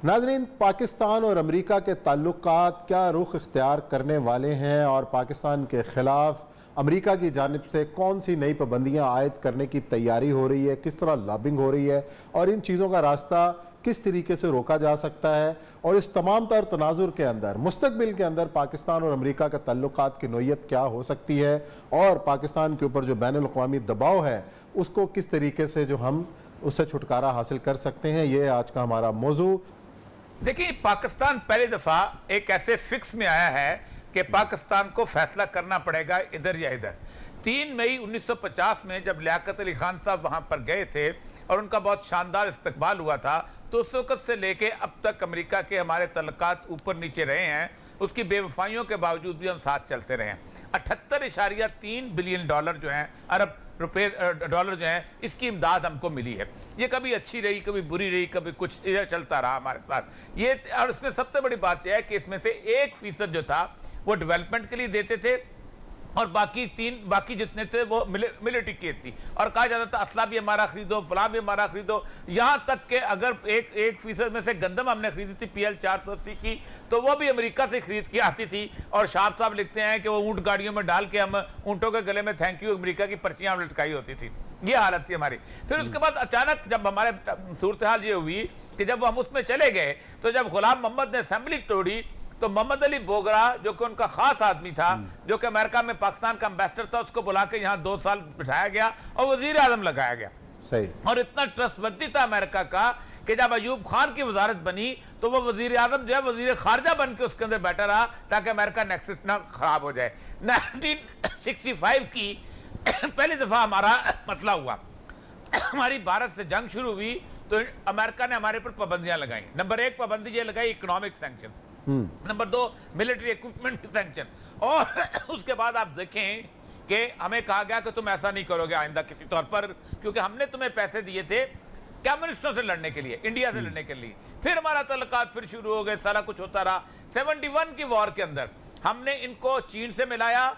नाज़रीन, पाकिस्तान और अमेरिका के ताल्लुकात क्या रुख इख्तियार करने वाले हैं और पाकिस्तान के ख़िलाफ़ अमेरिका की जानिब से कौन सी नई पाबंदियाँ आयद करने की तैयारी हो रही है, किस तरह लॉबिंग हो रही है और इन चीज़ों का रास्ता किस तरीके से रोका जा सकता है, और इस तमाम तर तनाजुर के अंदर मुस्तकबिल के अंदर पाकिस्तान और अमेरिका के ताल्लुकात की नोयत क्या हो सकती है और पाकिस्तान के ऊपर जो बैनुल अक़वामी दबाव है उसको किस तरीके से जो हम उससे छुटकारा हासिल कर सकते हैं, ये आज का हमारा मौजू। देखिए, पाकिस्तान पहली दफा एक ऐसे फिक्स में आया है कि पाकिस्तान को फैसला करना पड़ेगा इधर या इधर। 3 मई 1950 में जब लियाकत अली खान साहब वहां पर गए थे और उनका बहुत शानदार इस्तकबाल हुआ था, तो उस वक्त से लेके अब तक अमेरिका के हमारे तल्लुकात ऊपर नीचे रहे हैं। उसकी बेवफाइयों के बावजूद भी हम साथ चलते रहे हैं। 78.3 बिलियन डॉलर जो हैं, अरब रुपए डॉलर जो हैं, इसकी इमदाद हमको मिली है। ये कभी अच्छी रही, कभी बुरी रही, कभी कुछ ये चलता रहा हमारे साथ ये। और इसमें सबसे बड़ी बात यह है कि इसमें से 1% जो था वो डेवलपमेंट के लिए देते थे और बाकी जितने थे वो मिलिट्री की थी। और कहा जाता था असला भी हमारा खरीदो, फलां भी हमारा खरीदो। यहाँ तक के अगर 1% में से गंदम हमने खरीदी थी PL 480 की, तो वो भी अमेरिका से खरीद के आती थी। और शाह साहब लिखते हैं कि वो ऊँट गाड़ियों में डाल के हम ऊँटों के गले में थैंक यू अमेरिका की पर्चियाँ लटकाई होती थी। ये हालत थी हमारी। फिर उसके बाद अचानक जब हमारे सूरत हाल ये हुई कि जब हम उसमें चले गए, तो जब गुलाम मोहम्मद ने असेंबली तोड़ी, तो मोहम्मद अली बोगरा जो कि उनका खास आदमी था, जो कि अमेरिका में पाकिस्तान का एम्बेसडर था, उसको बुला के यहाँ 2 साल बिठाया गया और वजीर आजम लगाया गया। सही। और इतना ट्रस्टवर्दी था अमेरिका का कि जब अयूब खान की वजारत बनी तो वो वजीर आजम जो है वजीर खारजा बन के उसके अंदर बैठा रहा ताकि अमेरिका नेक्सस ना खराब हो जाए। 1965 की पहली दफा हमारा मसला हुआ। हमारी भारत से जंग शुरू हुई तो अमेरिका ने हमारे पर पाबंदियां लगाई। नंबर 1 पाबंदी ये लगाई economic sanction, number 2 military equipment sanction. और उसके बाद आप देखें कि हमें कहा गया कि तुम ऐसा नहीं करोगे आइंदा किसी तौर पर, क्योंकि हमने तुम्हें पैसे दिए थे कम्युनिस्टों से लड़ने के लिए, इंडिया से लड़ने के लिए। फिर हमारा तल्लुकात फिर शुरू हो गए, सारा कुछ होता रहा। 71 की वॉर के अंदर हमने इनको चीन से मिलाया,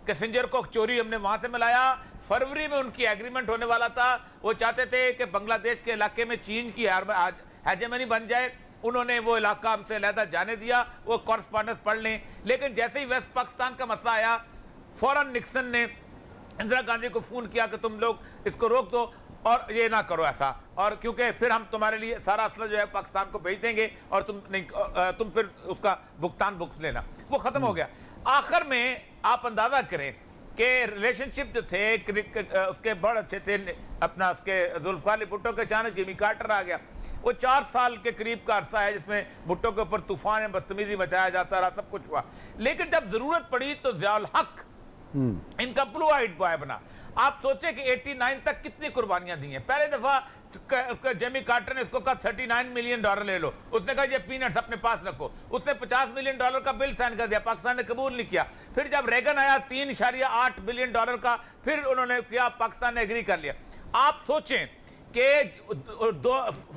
कैसेंजर को चोरी हमने वहां से मिलाया। फरवरी में उनकी एग्रीमेंट होने वाला था। वो चाहते थे कि बांग्लादेश के इलाके में चीन की हेजेमनी बन जाए। उन्होंने वो इलाका हमसे अलहदा जाने दिया, वो कॉरस्पॉन्डेंस पढ़ लें। लेकिन जैसे ही वेस्ट पाकिस्तान का मसला आया, फौरन निक्सन ने इंदिरा गांधी को फोन किया कि तुम लोग इसको रोक दो और ये ना करो ऐसा, और क्योंकि फिर हम तुम्हारे लिए सारा असला जो है पाकिस्तान को भेज देंगे और तुम फिर उसका भुगतान भुगत लेना। वो खत्म हो गया। आखिर में आप अंदाजा करें कि रिलेशनशिप जो थे उसके बहुत अच्छे थे, अपना उसके जुल्फिकार अली भुट्टो के अचानक जिमी कार्टर आ गया। वो 4 साल के करीब का अरसा है जिसमें भुट्टो के ऊपर तूफान बदतमीजी मचाया जाता रहा, सब कुछ हुआ। लेकिन जब जरूरत पड़ी तो ज़ियाउल हक इनका ब्लू आइड बॉय बना। आप सोचे कि 89 तक कितनी कुर्बानियां दी हैं। पहले दफा जेमी कार्टर ने इसको कहा $39 मिलियन ले लो, उसने कहा ये पीनट्स अपने पास रखो। उसने $50 मिलियन का बिल साइन कर दिया, पाकिस्तान ने कबूल नहीं किया। फिर जब रेगन आया $3.8 बिलियन का, फिर उन्होंने किया, पाकिस्तान ने एग्री कर लिया। आप सोचें कि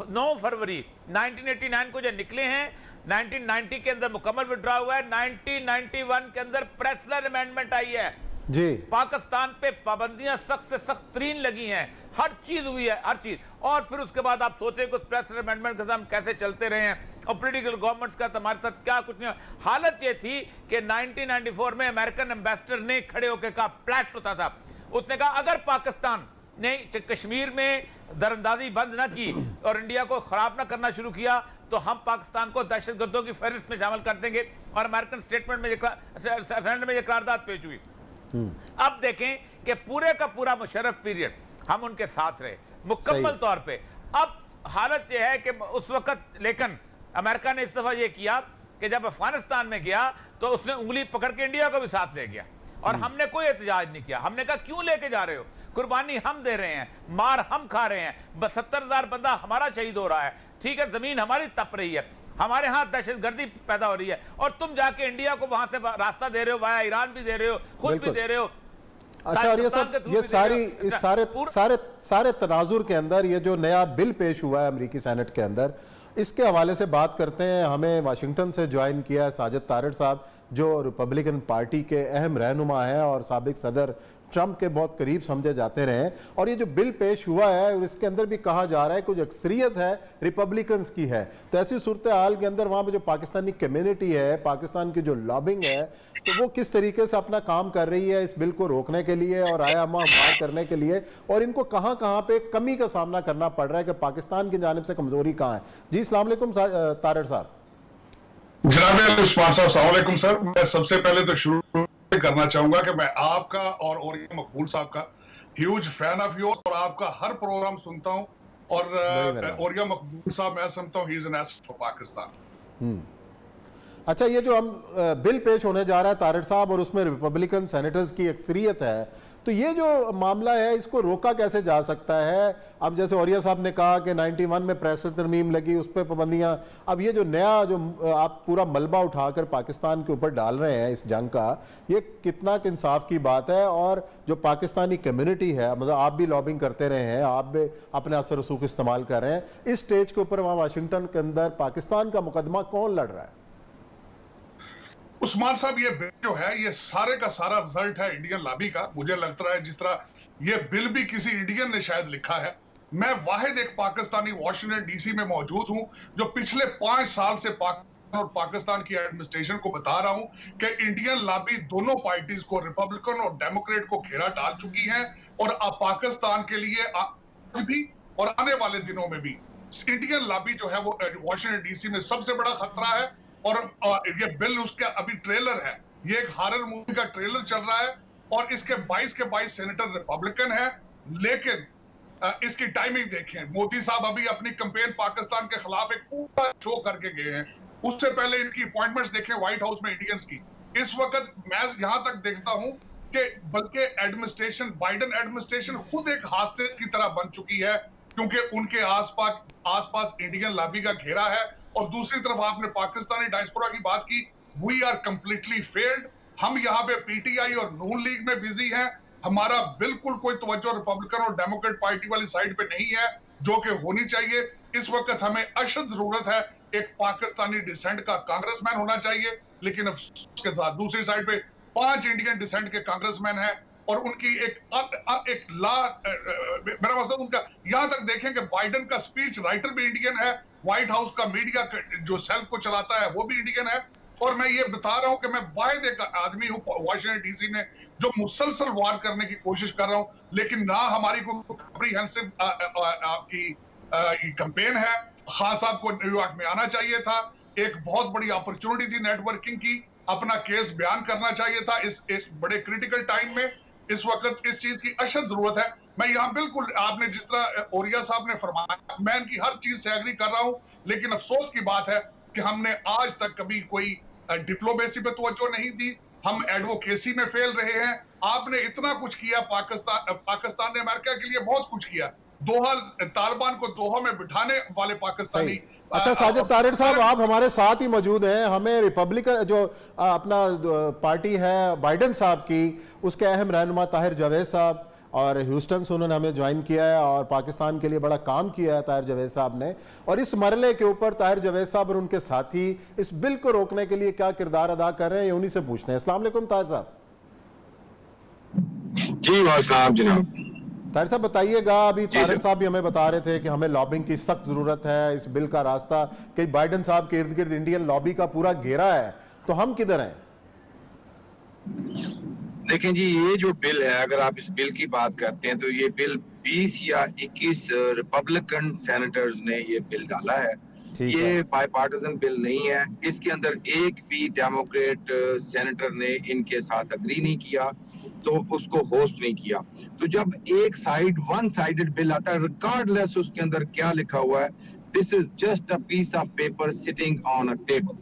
9 फरवरी 1989 को जो निकले हैं, 1990 के अंदर मुकम्मल विड्रॉ हुआ है, 1991 के अंदर प्रेसलर अमेंडमेंट आई है जी। पाकिस्तान पे पाबंदियां सख्त से सख्त तरीन लगी हैं, हर चीज हुई है, हर चीज। और फिर उसके बाद आप सोचें कि उस प्रेसलर अमेंडमेंट के साथ हम कैसे चलते रहे हैं और पोलिटिकल गवर्नमेंट्स का हमारे साथ क्या कुछ नहीं। हालत ये थी कि 1994 में अमेरिकन एम्बेसडर ने खड़े होकर कहा, फ्लैट होता था, उसने कहा अगर पाकिस्तान ने कश्मीर में दरअंदाजी बंद ना की और इंडिया को खराब ना करना शुरू किया तो हम पाकिस्तान को दहशतगर्दों की फहरिस्त में शामिल कर देंगे। और अमेरिकन स्टेटमेंट में सेनेट में यह करारदाद पेश हुई। अब देखें कि पूरे का पूरा मुशर्रफ पीरियड हम उनके साथ रहे मुकम्मल तौर पे। अब हालत यह है कि उस वक्त, लेकिन अमेरिका ने इस दफा यह किया कि जब अफगानिस्तान में गया तो उसने उंगली पकड़ के इंडिया को भी साथ ले गया और हमने कोई एहतजाज नहीं किया। हमने कहा क्यों लेके जा रहे हो, कुर्बानी हम दे रहे हैं, मार हम खा रहे हैं, 70,000 बंदा हमारा शहीद हो रहा है, ठीक है, जमीन हमारी तप रही है, हमारे यहाँ दहशतगर्दी पैदा हो रही है, और तुम जाके इंडिया को वहां से रास्ता दे रहे हो, वाया ईरान भी दे रहे हो, खुद भी दे रहे हो। अच्छा, और ये सारे तनाजुर के अंदर ये जो नया बिल पेश हुआ है अमेरिकी सेनेट के अंदर, इसके हवाले से बात करते हैं। हमें वाशिंगटन से ज्वाइन किया है साजिद तारड़ साहब, जो रिपब्लिकन पार्टी के अहम रहनुमा हैं और साबिक सदर ट्रंप के बहुत करीब समझे जाते रहे। और ये जो बिल पेश हुआ है और इसके अंदर भी कहा जा रहा है कुछ अक्सरियत है रिपब्लिकन्स की है, तो ऐसी सूरत हाल के अंदर वहाँ पे जो पाकिस्तानी कम्युनिटी है, पाकिस्तान की जो लॉबिंग है, तो वो किस तरीके से अपना काम कर रही है इस बिल को रोकने के लिए और आया अम्मा बात करने के लिए, और इनको कहाँ कहाँ पे कमी का सामना करना पड़ रहा है कि पाकिस्तान की जानिब से कमजोरी कहाँ है। जी अस्सलाम वालेकुम तारड़ साहब। जनाब उस्मान साहब अस्सलाम वालेकुम सर। मैं सबसे पहले तो शुरू करना चाहूंगा कि मैं आपका और ओरिया मकबूल साहब का ह्यूज फैन ऑफ योर्स और आपका हर प्रोग्राम सुनता हूं, और ओरिया मकबूल साहब मैं समझता हूं he is an asset for Pakistan. अच्छा, ये जो हम बिल पेश होने जा रहा है तारड़ साहब और उसमें रिपब्लिकन सेनेटर्स की अक्सरियत है, तो ये जो मामला है इसको रोका कैसे जा सकता है? अब जैसे औरिया साहब ने कहा कि 91 में प्रेस तरमीम लगी, उस पर पाबंदियां, अब ये जो नया जो आप पूरा मलबा उठाकर पाकिस्तान के ऊपर डाल रहे हैं इस जंग का, ये कितना इंसाफ की बात है? और जो पाकिस्तानी कम्युनिटी है, मतलब आप भी लॉबिंग करते रहे हैं, आप भी अपने असर रसूख इस्तेमाल कर रहे हैं, इस स्टेज के ऊपर वहाँ वाशिंगटन के अंदर पाकिस्तान का मुकदमा कौन लड़ रहा है? उस्मान साहब, ये बिल जो है ये सारे का सारा रिजल्ट है इंडियन लॉबी का। मुझे लगता है जिस तरह ये बिल भी किसी इंडियन ने शायद लिखा है। मैं वाहिद एक पाकिस्तानी वॉशिंगटन डीसी में मौजूद हूं जो पिछले 5 साल से पाकिस्तान की एडमिनिस्ट्रेशन को बता रहा हूं कि इंडियन लॉबी दोनों पार्टीज को, रिपब्लिकन और डेमोक्रेट को घेरा डाल चुकी है, और पाकिस्तान के लिए आज भी और आने वाले दिनों में भी इंडियन लॉबी जो है वो वॉशिंगटन डीसी में सबसे बड़ा खतरा है। और ये बिल, उसका अभी ट्रेलर है, ये एक हॉरर मूवी का ट्रेलर चल रहा है, और इसके 22 के 22 सेनेटर रिपब्लिकन है। लेकिन इसकी टाइमिंग देखें, मोदी साहब अभी अपनी कैंपेन पाकिस्तान के खिलाफ एक पूरा शो करके गए हैं। उससे पहले इनकी अपॉइंटमेंट्स देखें व्हाइट हाउस में इंडियंस की। इस वक्त मैं यहां तक देखता हूं कि बल्कि एडमिनिस्ट्रेशन, बाइडेन एडमिनिस्ट्रेशन खुद एक हादसे की तरह बन चुकी है, क्योंकि उनके आसपास इंडियन लॉबी का घेरा है। और दूसरी तरफ आपने पाकिस्तानी डायस्पोरा की बात की, वी आर कंप्लीटली फेल्ड। हम यहाँ पे पीटीआई और नून लीग में बिजी हैं। हमारा बिल्कुल कोई तवज्जो रिपब्लिकन और डेमोक्रेट पार्टी वाली साइड पे नहीं है, जो कि होनी चाहिए। इस वक्त हमें अशद जरूरत है एक पाकिस्तानी डिसेंट का कांग्रेसमैन होना चाहिए, लेकिन अफसोस के साथ दूसरी साइड पे 5 इंडियन डिसेंट के कांग्रेसमैन हैं, और उनकी एक मेरा मतलब उनका, यहां तक देखें कि बाइडेन का स्पीच राइटर भी इंडियन है, व्हाइट हाउस का मीडिया जो सेल को चलाता है वो भी इंडियन है। और मैं ये बता रहा हूं कि मैं वाहिद एक आदमी हूं वॉशिंगटन डीसी में जो मुसलसल वार करने की कोशिश कर रहा हूं, लेकिन ना हमारी कोई कॉम्प्रिहेंसिव आपकी कैंपेन है। खान साहब को न्यूयॉर्क में आना चाहिए था, एक बहुत बड़ी अपॉर्चुनिटी थी नेटवर्किंग की, अपना केस बयान करना चाहिए था इस बड़े क्रिटिकल टाइम में। इस वक्त इस चीज की अशद जरूरत है। मैं यहाँ बिल्कुल, आपने जिस तरह ओरिया साहब ने फरमाया, मैं इनकी हर चीज से एग्री कर रहा हूं, लेकिन अफसोस की बात है कि हमने आज तक कभी कोई डिप्लोमेसी पे तवज्जो नहीं दी। हम एडवोकेसी में फेल रहे हैं। आपने इतना कुछ किया, पाकिस्तान ने अमेरिका के लिए बहुत कुछ किया। दोहा, तालिबान को दोहा में बिठाने वाले पाकिस्तानी। अच्छा साजिद तारिड़ साहब, आप हमारे साथ ही मौजूद हैं। हमें रिपब्लिकन जो अपना पार्टी है बाइडेन साहब की, उसके अहम रहनुमा ताहिर जावेद साहब, और ह्यूस्टन से उन्होंने हमें ज्वाइन किया है और पाकिस्तान के लिए बड़ा काम किया है ताहिर जावेद साहब ने। और इस मरले के ऊपर ताहिर जावेद साहब और उनके साथी इस बिल को रोकने के लिए क्या किरदार अदा कर रहे हैं, ये उन्हीं से पूछते हैं। अस्सलाम वालेकुम ताहिर साहब। जी साहब, जनाब ताहिर साहब बताइएगा, अभी तारिड़ साहब भी हमें बता रहे थे कि हमें लॉबिंग की सख्त जरूरत है, इस बिल का रास्ता कि बाइडेन साहब के इर्द गिर्द इंडियन लॉबी का पूरा घेरा है, तो हम किधर हैं? देखें जी, ये जो बिल है, अगर आप इस बिल की बात करते हैं तो ये बिल 20 या 21 रिपब्लिकन सेनेटर्स ने ये बिल डाला है। ये बायपार्टिजन बिल नहीं है। इसके अंदर एक भी डेमोक्रेट सेनेटर ने इनके साथ अग्री नहीं किया, तो उसको होस्ट नहीं किया। तो जब एक साइड, वन साइडेड बिल आता है, रिगार्डलेस उसके अंदर क्या लिखा हुआ है, this is just a piece of paper sitting on a table,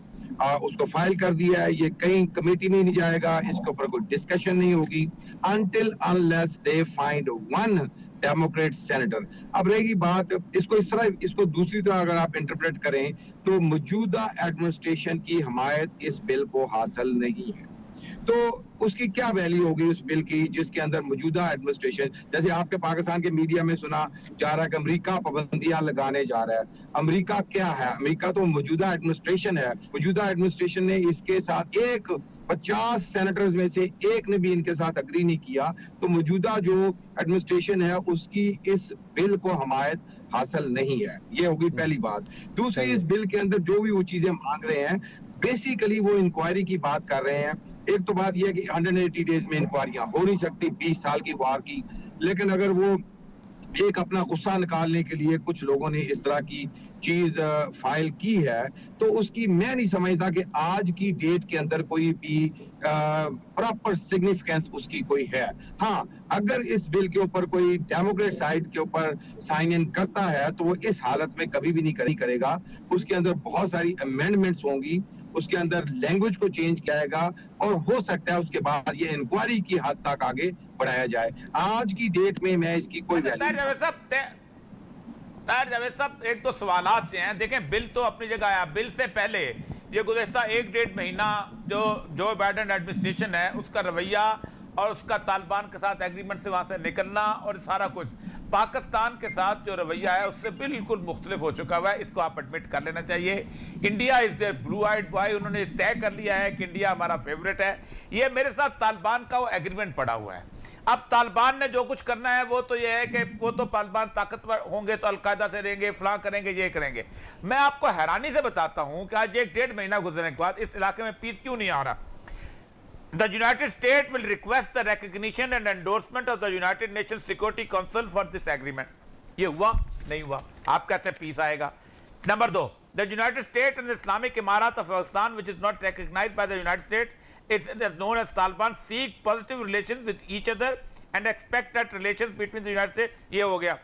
उसको फाइल कर दिया है, ये कहीं कमेटी में नहीं जाएगा, इसके ऊपर कोई डिस्कशन नहीं होगी until unless they find one Democrat senator. अब रहेगी बात, इसको इस तरह, इसको दूसरी तरह अगर आप इंटरप्रेट करें तो मौजूदा एडमिनिस्ट्रेशन की हमायत इस बिल को हासिल नहीं है, तो उसकी क्या वैल्यू होगी उस बिल की जिसके अंदर मौजूदा एडमिनिस्ट्रेशन, जैसे आपके पाकिस्तान के मीडिया में सुना जा रहा है कि अमेरिका पाबंदियां लगाने जा रहा है। अमेरिका क्या है? अमेरिका तो मौजूदा एडमिनिस्ट्रेशन है। मौजूदा एडमिनिस्ट्रेशन ने इसके साथ एक 50 सेनेटर्स में से एक ने भी इनके साथ अग्री नहीं किया, तो मौजूदा जो एडमिनिस्ट्रेशन है उसकी इस बिल को हमायत हासिल नहीं है। ये होगी पहली बात। दूसरी, इस बिल के अंदर जो भी वो चीजें मांग रहे हैं, बेसिकली वो इंक्वायरी की बात कर रहे हैं। एक तो बात यह है कि 180 डेज में इंक्वायरियां हो नहीं सकती, 20 साल की वार की, लेकिन अगर वो एक अपना गुस्सा निकालने के लिए कुछ लोगों ने इस तरह की चीज फाइल की है, तो उसकी मैं नहीं समझता कि आज की डेट के अंदर कोई भी प्रॉपर सिग्निफिकेंस उसकी कोई है। हाँ, अगर इस बिल के ऊपर कोई डेमोक्रेट साइड के ऊपर साइन इन करता है तो वो इस हालत में कभी भी नहीं करेगा। उसके अंदर बहुत सारी अमेंडमेंट्स होंगी, उसके अंदर लैंग्वेज को चेंज किया जाएगा और हो सकता है उसके बाद ये इंक्वायरी की हद तक आगे बढ़ाया जाए। आज की डेट में मैं इसकी कोई जावेद साहब एक तो सवालात हैं। देखें, बिल तो अपनी जगह आया। बिल से पहले ये गुज़श्ता 1-1.5 महीना जो बाइडेन एडमिनिस्ट्रेशन है उसका रवैया और उसका तालिबान के साथ एग्रीमेंट से वहां से निकलना और सारा कुछ पाकिस्तान के साथ जो रवैया है उससे बिल्कुल मुख्तलिफ हो चुका हुआ है। इसको आप एडमिट कर लेना चाहिए। India is their blue eyed boy. उन्होंने तय कर लिया है कि इंडिया हमारा फेवरेट है। ये मेरे साथ तालिबान का वो एग्रीमेंट पड़ा हुआ है। अब तालिबान ने जो कुछ करना है वो तो ये है कि वो तो तालिबान ताकतवर होंगे तो अलकायदा से रहेंगे, फलां करेंगे, ये करेंगे। मैं आपको हैरानी से बताता हूं कि आज 1-1.5 महीना गुजरने के बाद इस इलाके में पीस क्यों नहीं आ रहा। The United States will request the recognition and endorsement of the United Nations Security Council for this agreement. ये हुआ नहीं हुआ, आप कहते हैं पीस आएगा। Number 2, the United States and the Islamic Emirat of Pakistan, which is not recognized by the United States, it is known as Taliban, seek positive relations with each other and expect that relations between the United States, ये हो गया,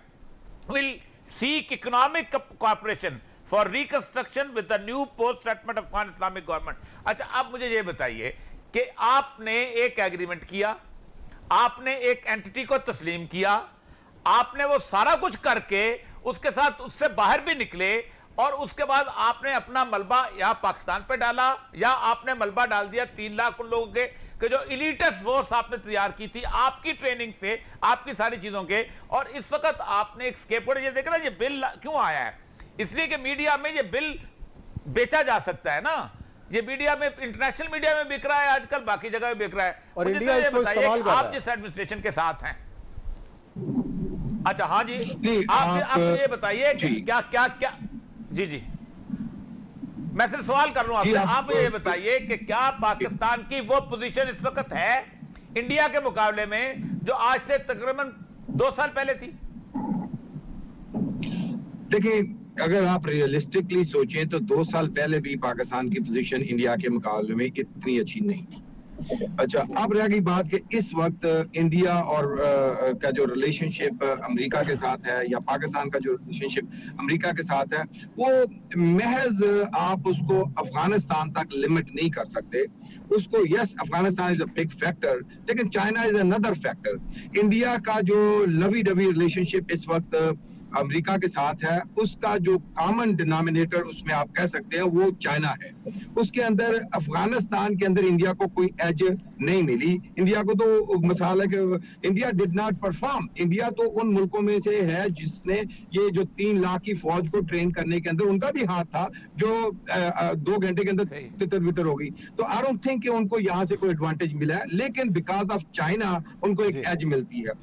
will seek economic cooperation for reconstruction with the new post-settlement Afghan Islamic government. अच्छा, अब मुझे ये बताइए कि आपने एक एग्रीमेंट किया, आपने एक एंटिटी को तस्लीम किया, आपने वो सारा कुछ करके उसके साथ उससे बाहर भी निकले और उसके बाद आपने अपना मलबा या पाकिस्तान पे डाला या आपने मलबा डाल दिया 3 लाख उन लोगों के जो इलीटस फोर्स आपने तैयार की थी आपकी ट्रेनिंग से, आपकी सारी चीजों के। और इस वक्त आपने एक स्केपवर्ड, ये देख रहे हैं ये बिल क्यों आया है, इसलिए कि मीडिया में ये बिल बेचा जा सकता है ना। ये मीडिया में, इंटरनेशनल मीडिया में बिक रहा है आजकल, बाकी जगह में बिक रहा है। और इंडिया इसको इस्तेमाल कर रहा है। आप जिस एडमिनिस्ट्रेशन के साथ हैं, अच्छा हाँ जी, आप ये बताइए कि क्या क्या क्या, जी मैं सिर्फ सवाल कर रहा हूं आपसे, आप ये बताइए कि क्या पाकिस्तान की वो पोजीशन इस वक्त है इंडिया के मुकाबले में जो आज से तकरीबन 2 साल पहले थी? देखिए, अगर आप रियलिस्टिकली सोचें तो 2 साल पहले भी पाकिस्तान की पोजीशन इंडिया के मुकाबले में इतनी अच्छी नहीं थी। अच्छा, अब रह गई बात कि इस वक्त इंडिया और का जो रिलेशनशिप अमेरिका के साथ है या पाकिस्तान का जो रिलेशनशिप अमेरिका के साथ है, वो महज आप उसको अफगानिस्तान तक लिमिट नहीं कर सकते। उसको, yes, Afghanistan is a big factor, लेकिन China is another factor. India का जो लवी डवी रिलेशनशिप इस वक्त अमेरिका के साथ है, उसका जो कॉमन डिनोमिनेटर उसमें आप कह सकते हैं वो चाइना है। उसके अंदर अफगानिस्तान के अंदर इंडिया को कोई एज नहीं मिली। इंडिया को तो मिसाल है कि India did not perform. India तो उन मुल्कों में से है जिसने ये जो 3 लाख की फौज को ट्रेन करने के अंदर उनका भी हाथ था, जो 2 घंटे के अंदर तितर बितर हो गई। तो आई डोंट थिंक कि उनको यहाँ से कोई एडवांटेज मिला है, लेकिन बिकॉज ऑफ चाइना उनको एक एज मिलती है।